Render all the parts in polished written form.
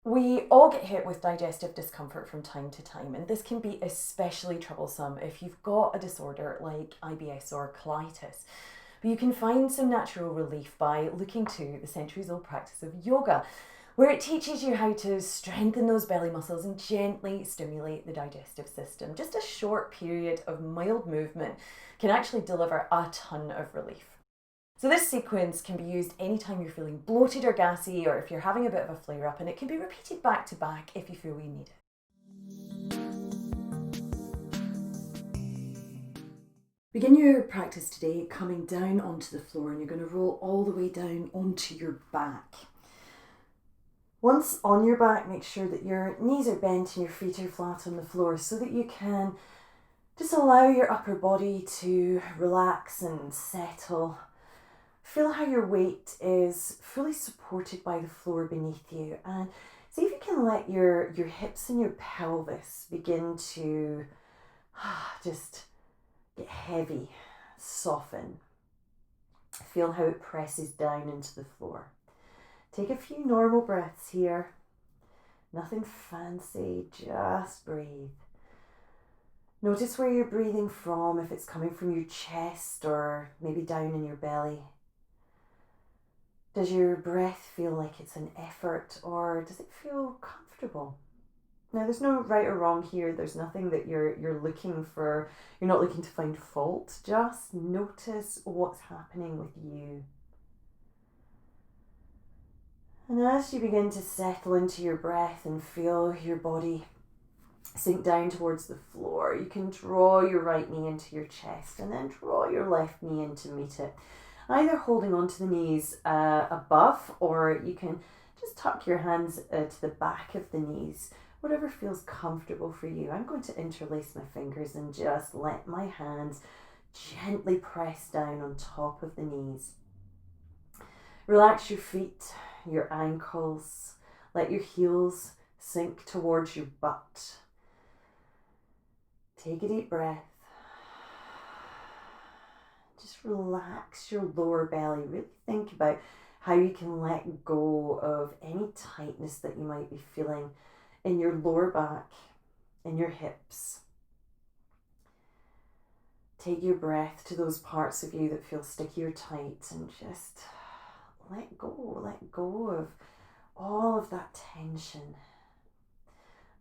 We all get hit with digestive discomfort from time to time, and this can be especially troublesome if you've got a disorder like IBS or colitis. But you can find some natural relief by looking to the centuries-old practice of yoga, where it teaches you how to strengthen those belly muscles and gently stimulate the digestive system. Just a short period of mild movement can actually deliver a ton of relief. So this sequence can be used anytime you're feeling bloated or gassy, or if you're having a bit of a flare up, and it can be repeated back to back if you feel you need it. Begin your practice today coming down onto the floor, and you're going to roll all the way down onto your back. Once on your back, make sure that your knees are bent and your feet are flat on the floor so that you can just allow your upper body to relax and settle. Feel how your weight is fully supported by the floor beneath you, and see if you can let your hips and your pelvis begin to just get heavy, soften. Feel how it presses down into the floor. Take a few normal breaths here. Nothing fancy, just breathe. Notice where you're breathing from, if it's coming from your chest or maybe down in your belly. Does your breath feel like it's an effort, or does it feel comfortable? Now, there's no right or wrong here. There's nothing that you're looking for. You're not looking to find fault. Just notice what's happening with you. And as you begin to settle into your breath and feel your body sink down towards the floor, you can draw your right knee into your chest and then draw your left knee in to meet it. Either holding onto the knees above, or you can just tuck your hands to the back of the knees, whatever feels comfortable for you. I'm going to interlace my fingers and just let my hands gently press down on top of the knees. Relax your feet, your ankles, let your heels sink towards your butt. Take a deep breath. Just relax your lower belly. Really think about how you can let go of any tightness that you might be feeling in your lower back, in your hips. Take your breath to those parts of you that feel sticky or tight and just let go of all of that tension.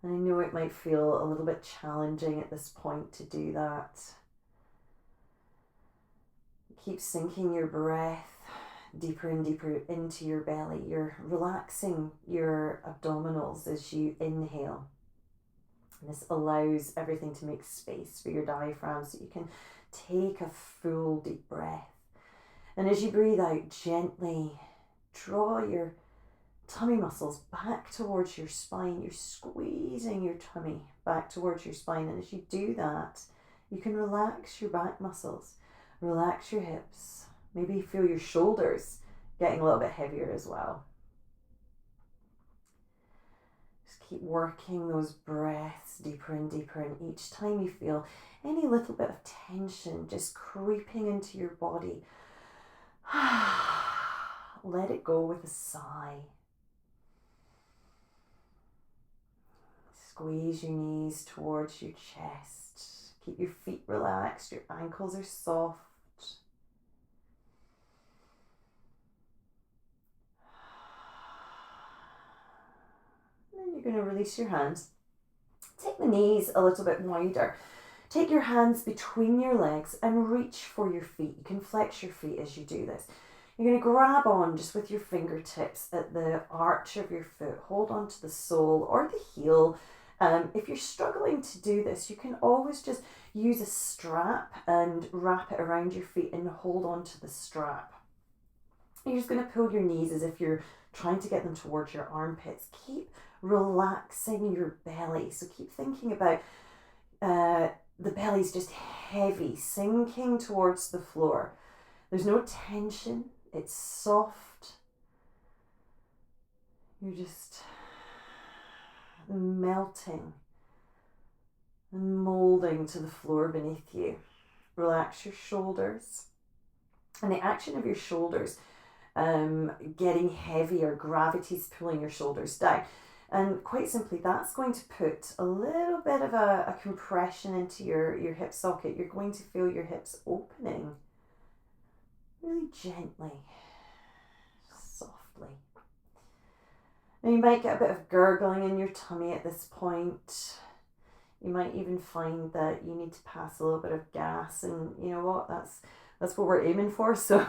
And I know it might feel a little bit challenging at this point to do that. Keep sinking your breath deeper and deeper into your belly. You're relaxing your abdominals as you inhale. And this allows everything to make space for your diaphragm so you can take a full deep breath. And as you breathe out, gently draw your tummy muscles back towards your spine. You're squeezing your tummy back towards your spine. And as you do that, you can relax your back muscles. Relax your hips. Maybe feel your shoulders getting a little bit heavier as well. Just keep working those breaths deeper and deeper. And each time you feel any little bit of tension just creeping into your body, let it go with a sigh. Squeeze your knees towards your chest. Keep your feet relaxed. Your ankles are soft. And then you're going to release your hands. Take the knees a little bit wider. Take your hands between your legs and reach for your feet. You can flex your feet as you do this. You're going to grab on just with your fingertips at the arch of your foot. Hold on to the sole or the heel. If you're struggling to do this, you can always just use a strap and wrap it around your feet and hold on to the strap. You're just going to pull your knees as if you're trying to get them towards your armpits. Keep relaxing your belly. So keep thinking about the belly's just heavy, sinking towards the floor. There's no tension. It's soft. You're just melting and molding to the floor beneath you. Relax your shoulders. And the action of your shoulders getting heavier, gravity's pulling your shoulders down. And quite simply, that's going to put a little bit of a compression into your hip socket. You're going to feel your hips opening really gently, softly. Now you might get a bit of gurgling in your tummy at this point. You might even find that you need to pass a little bit of gas, and you know what, that's what we're aiming for, so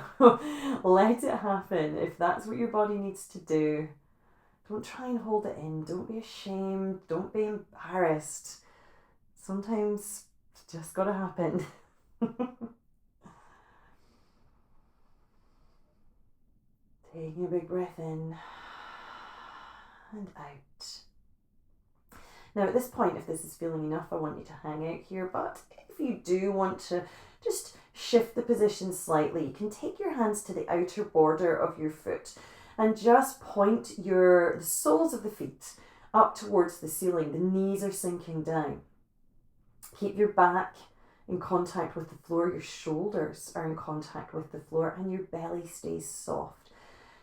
let it happen. If that's what your body needs to do, don't try and hold it in. Don't be ashamed. Don't be embarrassed. Sometimes it's just gotta happen. Taking a big breath in and out. Now at this point, if this is feeling enough, I want you to hang out here, but if you do want to just shift the position slightly, you can take your hands to the outer border of your foot and just point the soles of the feet up towards the ceiling. The knees are sinking down. Keep your back in contact with the floor, your shoulders are in contact with the floor, and your belly stays soft.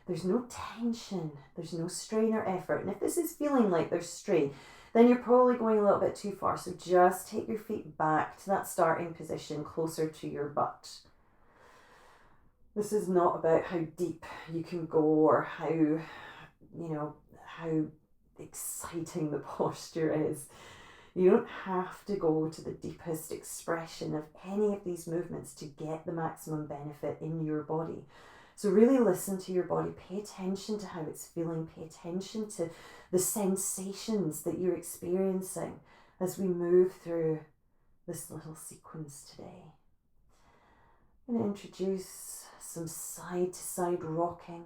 There's no tension, there's no strain or effort. And if this is feeling like there's strain, then you're probably going a little bit too far. So just take your feet back to that starting position closer to your butt. This is not about how deep you can go or how exciting the posture is. You don't have to go to the deepest expression of any of these movements to get the maximum benefit in your body. So really listen to your body, pay attention to how it's feeling, pay attention to the sensations that you're experiencing as we move through this little sequence today. I'm going to introduce some side to side rocking.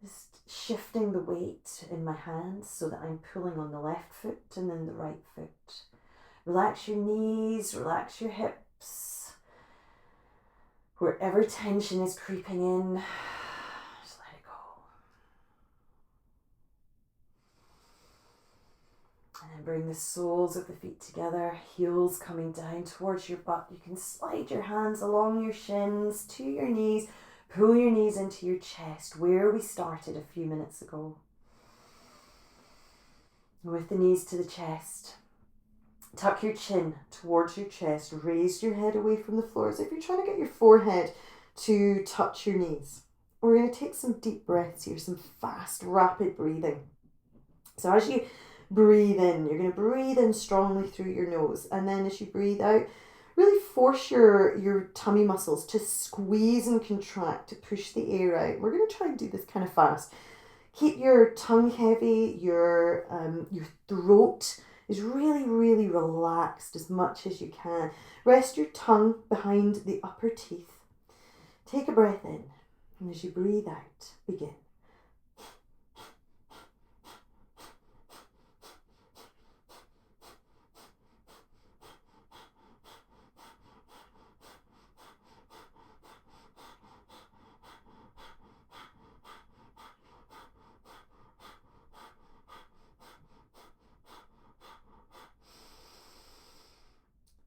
Just shifting the weight in my hands so that I'm pulling on the left foot and then the right foot. Relax your knees, relax your hips. Wherever tension is creeping in, just let it go. And then bring the soles of the feet together, heels coming down towards your butt. You can slide your hands along your shins to your knees, pull your knees into your chest, where we started a few minutes ago. With the knees to the chest. Tuck your chin towards your chest, raise your head away from the floor as if you're trying to get your forehead to touch your knees. We're going to take some deep breaths here, some fast, rapid breathing. So as you breathe in, you're going to breathe in strongly through your nose, and then as you breathe out, really force your tummy muscles to squeeze and contract to push the air out. We're going to try and do this kind of fast. Keep your tongue heavy, your throat is really, really relaxed as much as you can. Rest your tongue behind the upper teeth. Take a breath in, and as you breathe out, begin.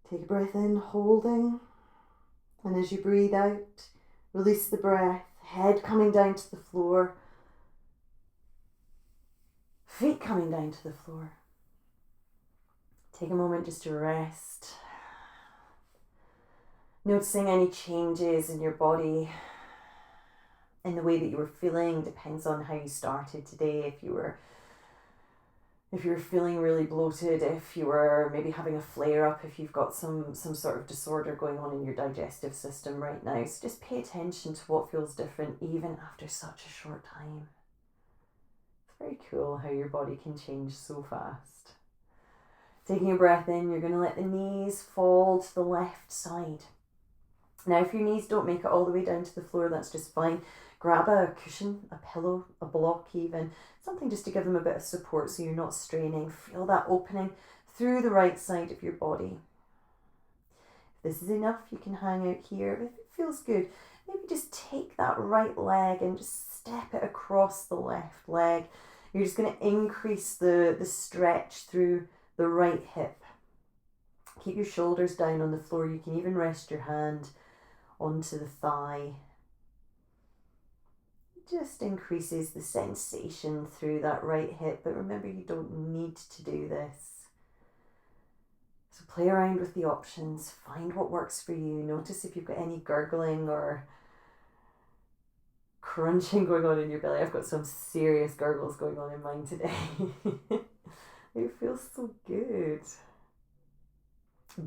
Take a breath in, holding, and as you breathe out, release the breath, head coming down to the floor, feet coming down to the floor. Take a moment just to rest, noticing any changes in your body, in the way that you were feeling. Depends on how you started today. If you were feeling really bloated, if you were maybe having a flare-up, if you've got some sort of disorder going on in your digestive system right now. So just pay attention to what feels different even after such a short time. It's very cool how your body can change so fast. Taking a breath in, you're going to let the knees fall to the left side. Now if your knees don't make it all the way down to the floor, that's just fine. Grab a cushion, a pillow, a block even, something just to give them a bit of support so you're not straining. Feel that opening through the right side of your body. If this is enough, you can hang out here. If it feels good, maybe just take that right leg and just step it across the left leg. You're just going to increase the stretch through the right hip. Keep your shoulders down on the floor. You can even rest your hand onto the thigh. just increases the sensation through that right hip. But remember, you don't need to do this. So play around with the options, find what works for you. Notice if you've got any gurgling or crunching going on in your belly. I've got some serious gurgles going on in mine today. It feels so good.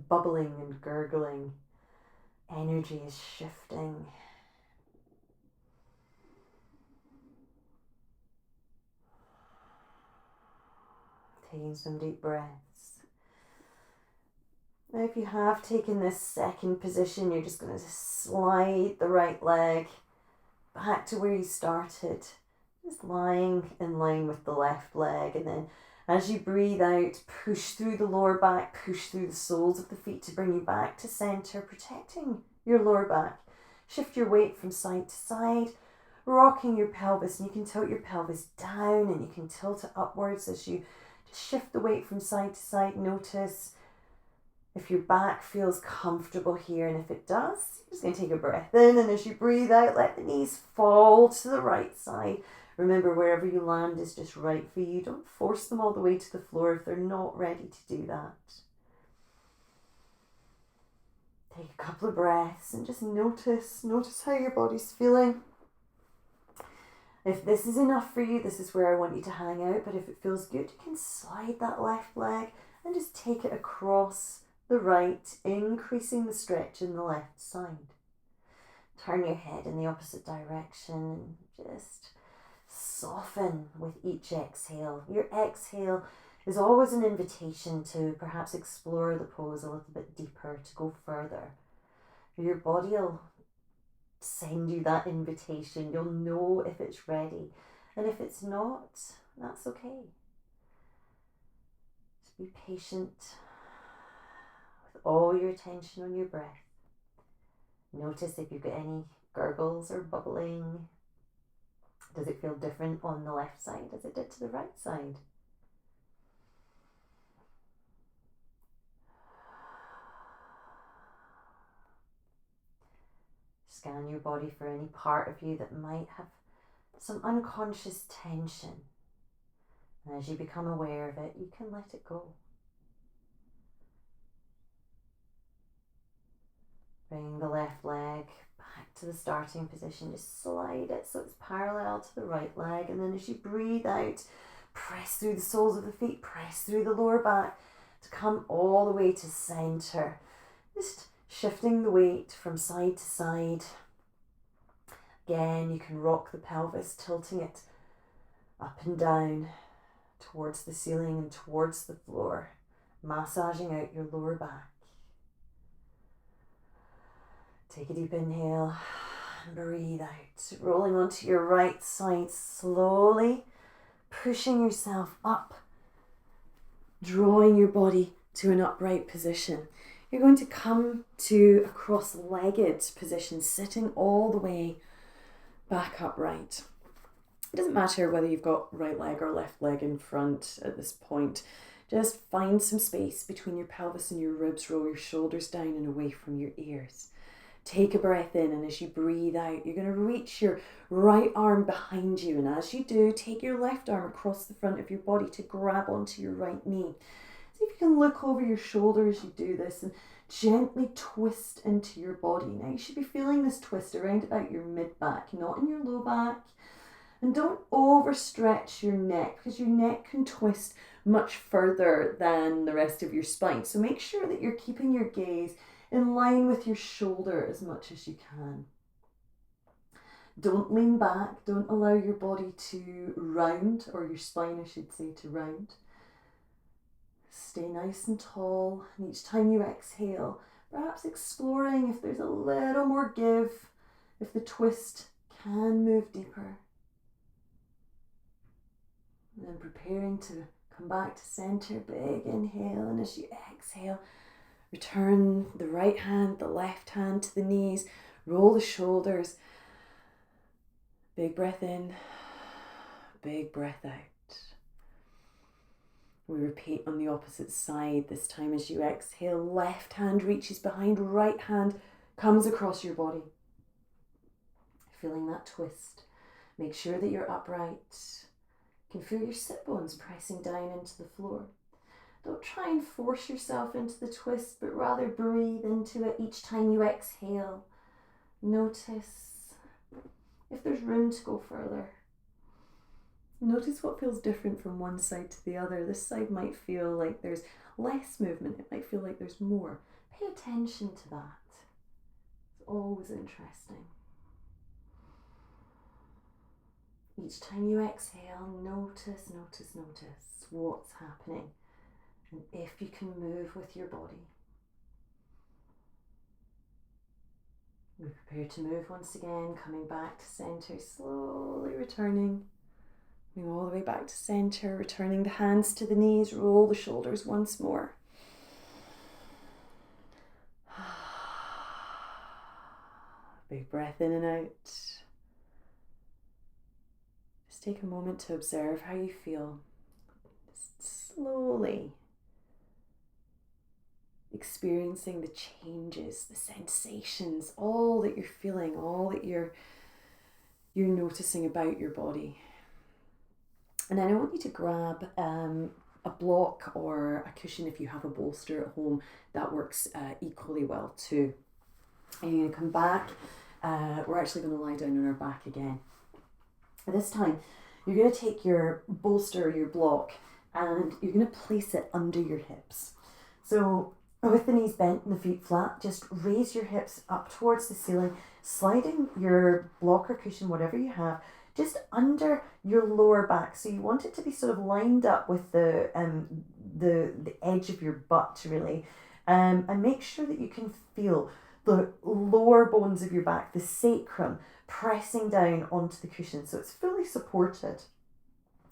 Bubbling and gurgling. Energy is shifting. Taking some deep breaths. Now if you have taken this second position, you're just going to slide the right leg back to where you started. Just lying in line with the left leg, and then as you breathe out, push through the lower back, push through the soles of the feet to bring you back to center, protecting your lower back. Shift your weight from side to side, rocking your pelvis, and you can tilt your pelvis down and you can tilt it upwards as you just shift the weight from side to side. Notice if your back feels comfortable here, and if it does, you're just going to take a breath in, and as you breathe out, let the knees fall to the right side. Remember, wherever you land is just right for you. Don't force them all the way to the floor if they're not ready to do that. Take a couple of breaths and just notice how your body's feeling. If this is enough for you, this is where I want you to hang out. But if it feels good, you can slide that left leg and just take it across the right, increasing the stretch in the left side. Turn your head in the opposite direction and just soften with each exhale. Your exhale is always an invitation to perhaps explore the pose a little bit deeper, to go further. Your body will send you that invitation. You'll know if it's ready. And if it's not, that's okay. Just be patient with all your attention on your breath. Notice if you've got any gurgles or bubbling. Does it feel different on the left side as it did to the right side? Scan your body for any part of you that might have some unconscious tension. And as you become aware of it, you can let it go. Bring the left leg back to the starting position. Just slide it so it's parallel to the right leg. And then as you breathe out, press through the soles of the feet, press through the lower back to come all the way to center. Just shifting the weight from side to side. Again, you can rock the pelvis, tilting it up and down towards the ceiling and towards the floor, massaging out your lower back. Take a deep inhale and breathe out, rolling onto your right side slowly, pushing yourself up, drawing your body to an upright position. You're going to come to a cross-legged position, sitting all the way back upright. It doesn't matter whether you've got right leg or left leg in front at this point. Just find some space between your pelvis and your ribs. Roll your shoulders down and away from your ears. Take a breath in, and as you breathe out, you're going to reach your right arm behind you. And as you do, take your left arm across the front of your body to grab onto your right knee. See if you can look over your shoulder as you do this and gently twist into your body. Now you should be feeling this twist around about your mid-back, not in your low back. And don't overstretch your neck, because your neck can twist much further than the rest of your spine. So make sure that you're keeping your gaze in line with your shoulder as much as you can. Don't lean back. Don't allow your body to round, or your spine, I should say, to round. Stay nice and tall, and each time you exhale, perhaps exploring if there's a little more give, if the twist can move deeper. And then preparing to come back to center, big inhale, and as you exhale, return the right hand, the left hand to the knees, roll the shoulders, big breath in, big breath out. We repeat on the opposite side. This time as you exhale, left hand reaches behind, right hand comes across your body. Feeling that twist. Make sure that you're upright. You can feel your sit bones pressing down into the floor. Don't try and force yourself into the twist, but rather breathe into it each time you exhale. Notice if there's room to go further. Notice what feels different from one side to the other. This side might feel like there's less movement. It might feel like there's more. Pay attention to that. It's always interesting. Each time you exhale, notice what's happening. And if you can move with your body. We prepare to move once again, coming back to center, slowly returning. Moving all the way back to center, returning the hands to the knees, roll the shoulders once more. Big breath in and out. Just take a moment to observe how you feel. Just slowly experiencing the changes, the sensations, all that you're feeling, all that you're noticing about your body. And then I want you to grab a block or a cushion if you have a bolster at home. That works equally well too. And you're going to come back. We're actually going to lie down on our back again. This time, you're going to take your bolster or your block and you're going to place it under your hips. So with the knees bent and the feet flat, just raise your hips up towards the ceiling, sliding your block or cushion, whatever you have, just under your lower back. So you want it to be sort of lined up with the edge of your butt, really. And make sure that you can feel the lower bones of your back, the sacrum, pressing down onto the cushion so it's fully supported.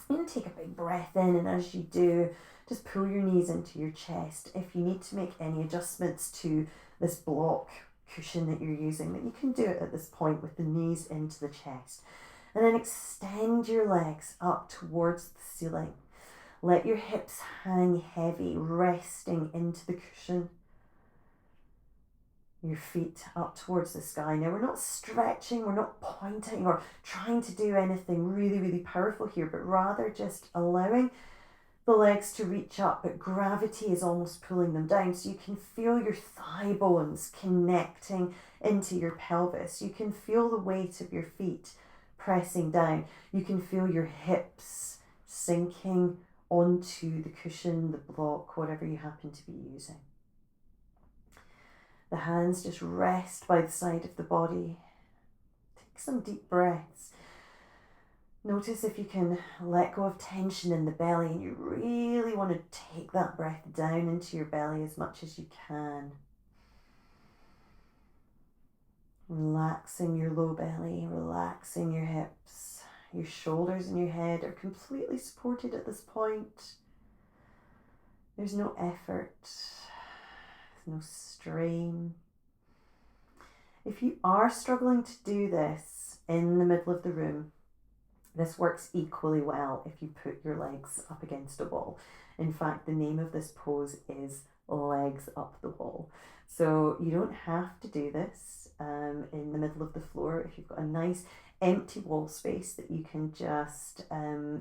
You're going to take a big breath in, and as you do, just pull your knees into your chest. If you need to make any adjustments to this block cushion that you're using, then you can do it at this point with the knees into the chest. And then extend your legs up towards the ceiling. Let your hips hang heavy, resting into the cushion. Your feet up towards the sky. Now, we're not stretching, we're not pointing or trying to do anything really, really powerful here, but rather just allowing the legs to reach up, but gravity is almost pulling them down. So you can feel your thigh bones connecting into your pelvis. You can feel the weight of your feet pressing down. You can feel your hips sinking onto the cushion, the block, whatever you happen to be using. The hands just rest by the side of the body. Take some deep breaths. Notice if you can let go of tension in the belly and you really want to take that breath down into your belly as much as you can. Relaxing your low belly, relaxing your hips. Your shoulders and your head are completely supported at this point. There's no effort. No strain. If you are struggling to do this in the middle of the room, this works equally well if you put your legs up against a wall. In fact, the name of this pose is legs up the wall. So you don't have to do this in the middle of the floor. If you've got a nice empty wall space that you can just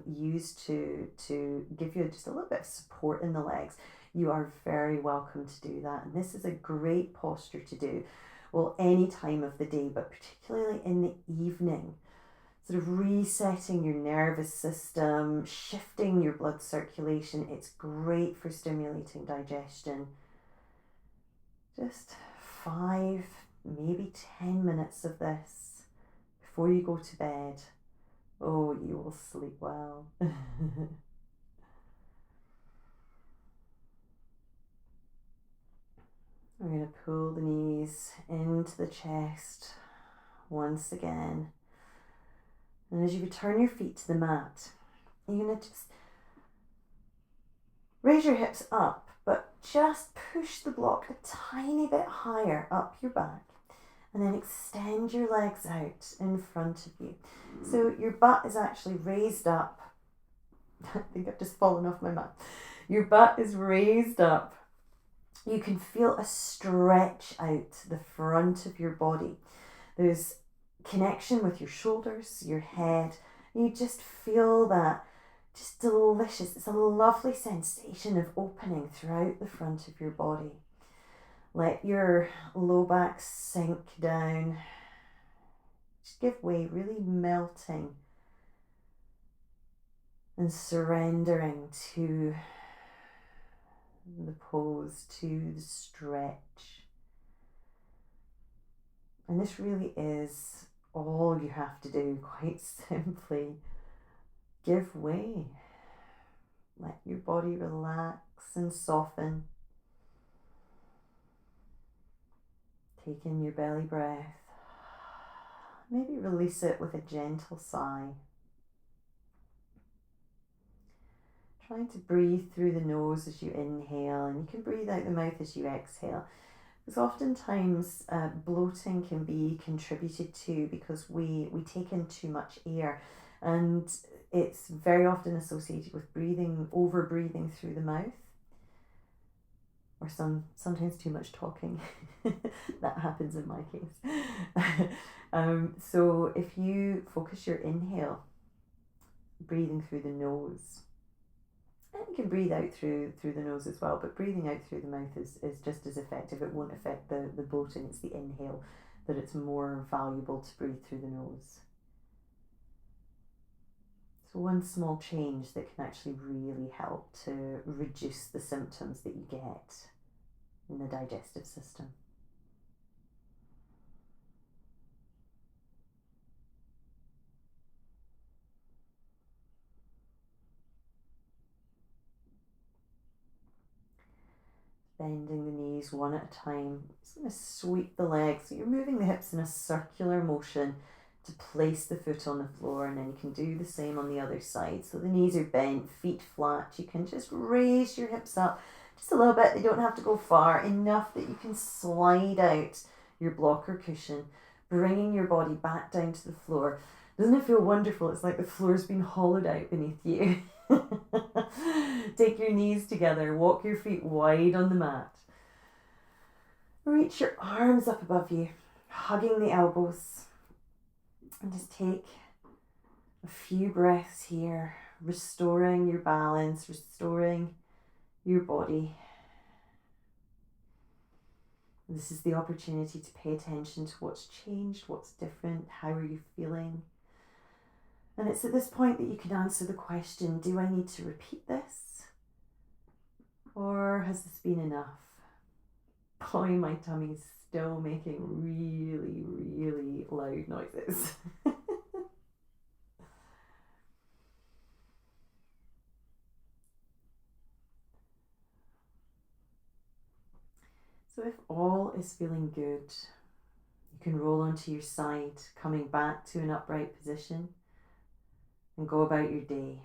use to give you just a little bit of support in the legs, you are very welcome to do that. And this is a great posture to do, well, any time of the day, but particularly in the evening. Sort of resetting your nervous system, shifting your blood circulation. It's great for stimulating digestion. Just 5, maybe 10 minutes of this before you go to bed. Oh, you will sleep well. We're going to pull the knees into the chest once again. And as you return your feet to the mat, you're going to just raise your hips up, but just push the block a tiny bit higher up your back. And then extend your legs out in front of you. So your butt is actually raised up. I think I've just fallen off my mat. Your butt is raised up. You can feel a stretch out the front of your body. There's connection with your shoulders, your head. You just feel that just delicious, it's a lovely sensation of opening throughout the front of your body. Let your low back sink down. Just give way, really melting and surrendering to the pose, to the stretch. And this really is all you have to do, quite simply. Give way. Let your body relax and soften. Take in your belly breath. Maybe release it with a gentle sigh. Trying to breathe through the nose as you inhale, and you can breathe out the mouth as you exhale. Because oftentimes bloating can be contributed to because we take in too much air, and it's very often associated with over breathing through the mouth, or sometimes too much talking. That happens in my case. So if you focus your inhale, breathing through the nose, and you can breathe out through the nose as well, but breathing out through the mouth is just as effective. It won't affect the bloating. It's the inhale that it's more valuable to breathe through the nose. So one small change that can actually really help to reduce the symptoms that you get in the digestive system. Bending the knees one at a time. Just going to sweep the legs. So you're moving the hips in a circular motion to place the foot on the floor, and then you can do the same on the other side. So the knees are bent, feet flat. You can just raise your hips up just a little bit. They don't have to go far, enough that you can slide out your blocker cushion, bringing your body back down to the floor. Doesn't it feel wonderful? It's like the floor's been hollowed out beneath you. Take your knees together, walk your feet wide on the mat. Reach your arms up above you, hugging the elbows. And just take a few breaths here, restoring your balance, restoring your body. This is the opportunity to pay attention to what's changed, what's different, how are you feeling? And it's at this point that you can answer the question, do I need to repeat this? Or has this been enough? Boy, my tummy's still making really, really loud noises. So if all is feeling good, you can roll onto your side, coming back to an upright position, and go about your day.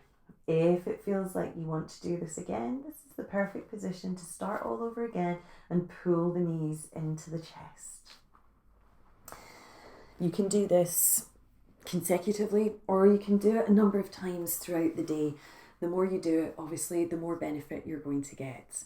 If it feels like you want to do this again, this is the perfect position to start all over again and pull the knees into the chest. You can do this consecutively, or you can do it a number of times throughout the day. The more you do it, obviously, the more benefit you're going to get.